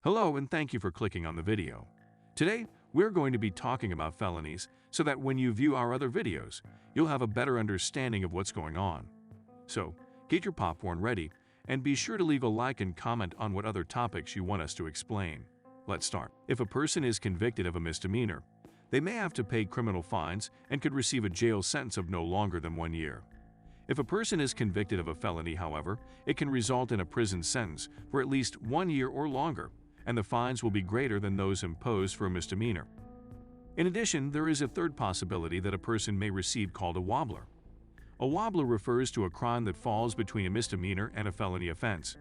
Hello and thank you for clicking on the video. Today, we're going to be talking about felonies so that when you view our other videos, you'll have a better understanding of what's going on. So, get your popcorn ready and be sure to leave a like and comment on what other topics you want us to explain. Let's start. If a person is convicted of a misdemeanor, they may have to pay criminal fines and could receive a jail sentence of no longer than 1 year. If a person is convicted of a felony, however, it can result in a prison sentence for at least 1 year or longer, and the fines will be greater than those imposed for a misdemeanor. In addition, there is a third possibility that a person may receive called a wobbler. A wobbler refers to a crime that falls between a misdemeanor and a felony offense.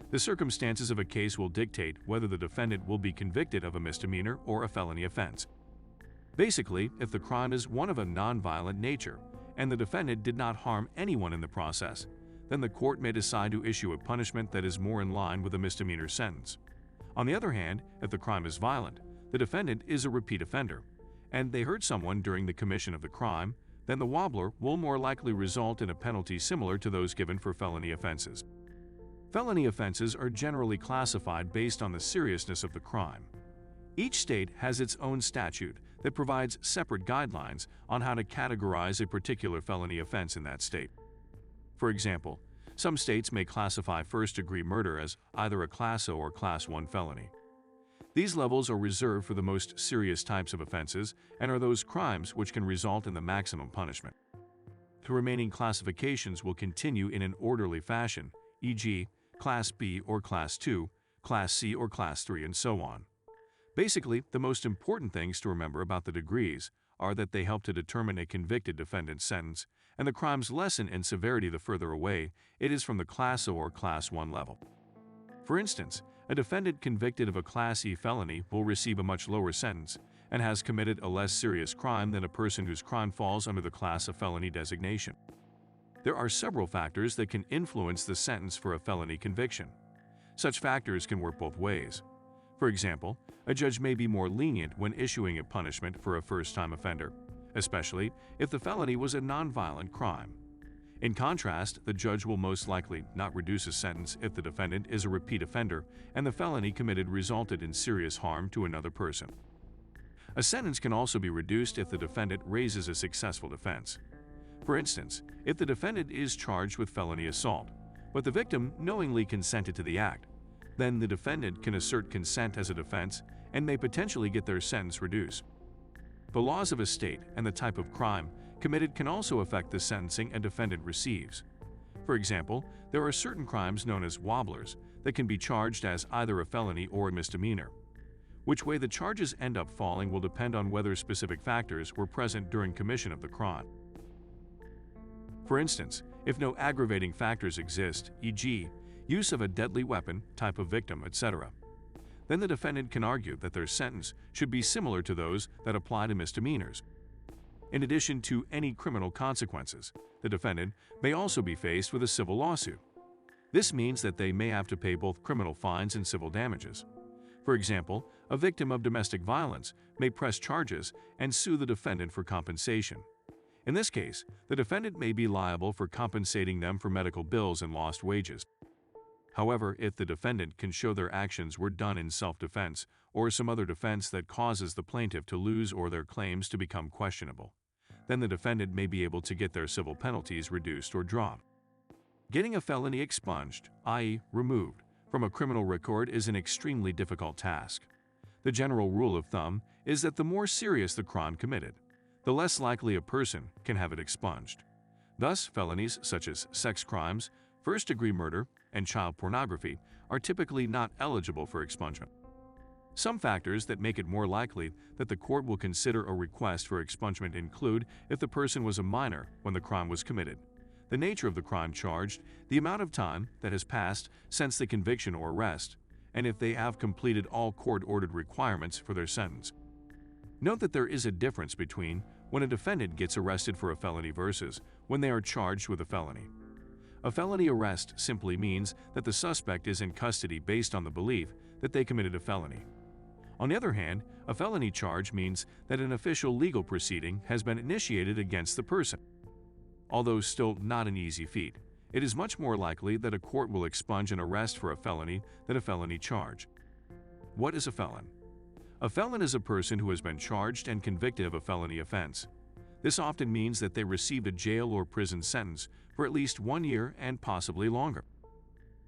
The circumstances of a case will dictate whether the defendant will be convicted of a misdemeanor or a felony offense. Basically, if the crime is one of a non-violent nature, and the defendant did not harm anyone in the process, then the court may decide to issue a punishment that is more in line with a misdemeanor sentence. On the other hand, if the crime is violent, the defendant is a repeat offender, and they hurt someone during the commission of the crime, then the wobbler will more likely result in a penalty similar to those given for felony offenses. Felony offenses are generally classified based on the seriousness of the crime. Each state has its own statute that provides separate guidelines on how to categorize a particular felony offense in that state. For example, some states may classify first-degree murder as either a Class O or Class I felony. These levels are reserved for the most serious types of offenses and are those crimes which can result in the maximum punishment. The remaining classifications will continue in an orderly fashion, e.g., Class B or Class II, Class C or Class III, and so on. Basically, the most important things to remember about the degrees are that they help to determine a convicted defendant's sentence, and the crime's lessen in severity the further away it is from the Class O or Class I level. For instance, a defendant convicted of a Class E felony will receive a much lower sentence and has committed a less serious crime than a person whose crime falls under the Class of Felony designation. There are several factors that can influence the sentence for a felony conviction. Such factors can work both ways. For example, a judge may be more lenient when issuing a punishment for a first-time offender, especially if the felony was a non-violent crime. In contrast, the judge will most likely not reduce a sentence if the defendant is a repeat offender and the felony committed resulted in serious harm to another person. A sentence can also be reduced if the defendant raises a successful defense. For instance, if the defendant is charged with felony assault, but the victim knowingly consented to the act, then the defendant can assert consent as a defense and may potentially get their sentence reduced. The laws of a state and the type of crime committed can also affect the sentencing a defendant receives. For example, there are certain crimes known as wobblers that can be charged as either a felony or a misdemeanor. Which way the charges end up falling will depend on whether specific factors were present during commission of the crime. For instance, if no aggravating factors exist, e.g., use of a deadly weapon, type of victim, etc., then the defendant can argue that their sentence should be similar to those that apply to misdemeanors. In addition to any criminal consequences, the defendant may also be faced with a civil lawsuit. This means that they may have to pay both criminal fines and civil damages. For example, a victim of domestic violence may press charges and sue the defendant for compensation. In this case, the defendant may be liable for compensating them for medical bills and lost wages. However, if the defendant can show their actions were done in self-defense or some other defense that causes the plaintiff to lose or their claims to become questionable, then the defendant may be able to get their civil penalties reduced or dropped. Getting a felony expunged, i.e., removed, from a criminal record is an extremely difficult task. The general rule of thumb is that the more serious the crime committed, the less likely a person can have it expunged. Thus, felonies such as sex crimes, first-degree murder, and child pornography are typically not eligible for expungement. Some factors that make it more likely that the court will consider a request for expungement include if the person was a minor when the crime was committed, the nature of the crime charged, the amount of time that has passed since the conviction or arrest, and if they have completed all court-ordered requirements for their sentence. Note that there is a difference between when a defendant gets arrested for a felony versus when they are charged with a felony. A felony arrest simply means that the suspect is in custody based on the belief that they committed a felony. On the other hand, a felony charge means that an official legal proceeding has been initiated against the person. Although still not an easy feat, it is much more likely that a court will expunge an arrest for a felony than a felony charge. What is a felon? A felon is a person who has been charged and convicted of a felony offense. This often means that they received a jail or prison sentence for at least 1 year and possibly longer.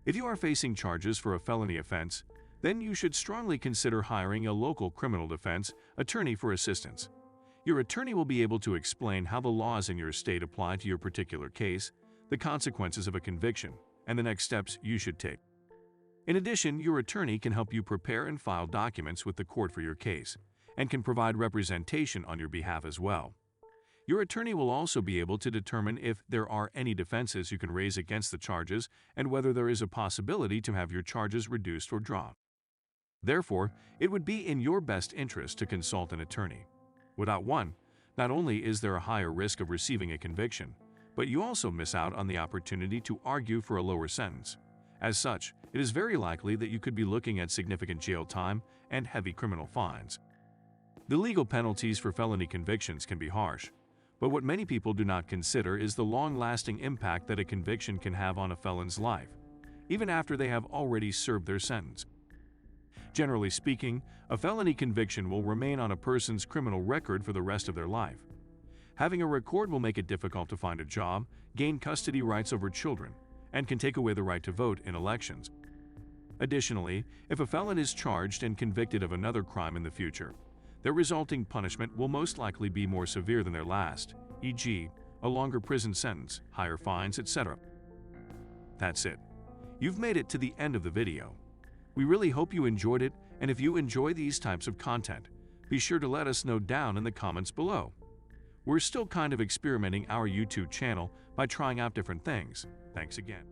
If you are facing charges for a felony offense, then you should strongly consider hiring a local criminal defense attorney for assistance. Your attorney will be able to explain how the laws in your state apply to your particular case, the consequences of a conviction, and the next steps you should take. In addition, your attorney can help you prepare and file documents with the court for your case, and can provide representation on your behalf as well. Your attorney will also be able to determine if there are any defenses you can raise against the charges and whether there is a possibility to have your charges reduced or dropped. Therefore, it would be in your best interest to consult an attorney. Without one, not only is there a higher risk of receiving a conviction, but you also miss out on the opportunity to argue for a lower sentence. As such, it is very likely that you could be looking at significant jail time and heavy criminal fines. The legal penalties for felony convictions can be harsh, but what many people do not consider is the long-lasting impact that a conviction can have on a felon's life, even after they have already served their sentence. Generally speaking, a felony conviction will remain on a person's criminal record for the rest of their life. Having a record will make it difficult to find a job, gain custody rights over children, and can take away the right to vote in elections. Additionally, if a felon is charged and convicted of another crime in the future, their resulting punishment will most likely be more severe than their last, e.g., a longer prison sentence, higher fines, etc. That's it. You've made it to the end of the video. We really hope you enjoyed it, and if you enjoy these types of content, be sure to let us know down in the comments below. We're still kind of experimenting our YouTube channel by trying out different things. Thanks again.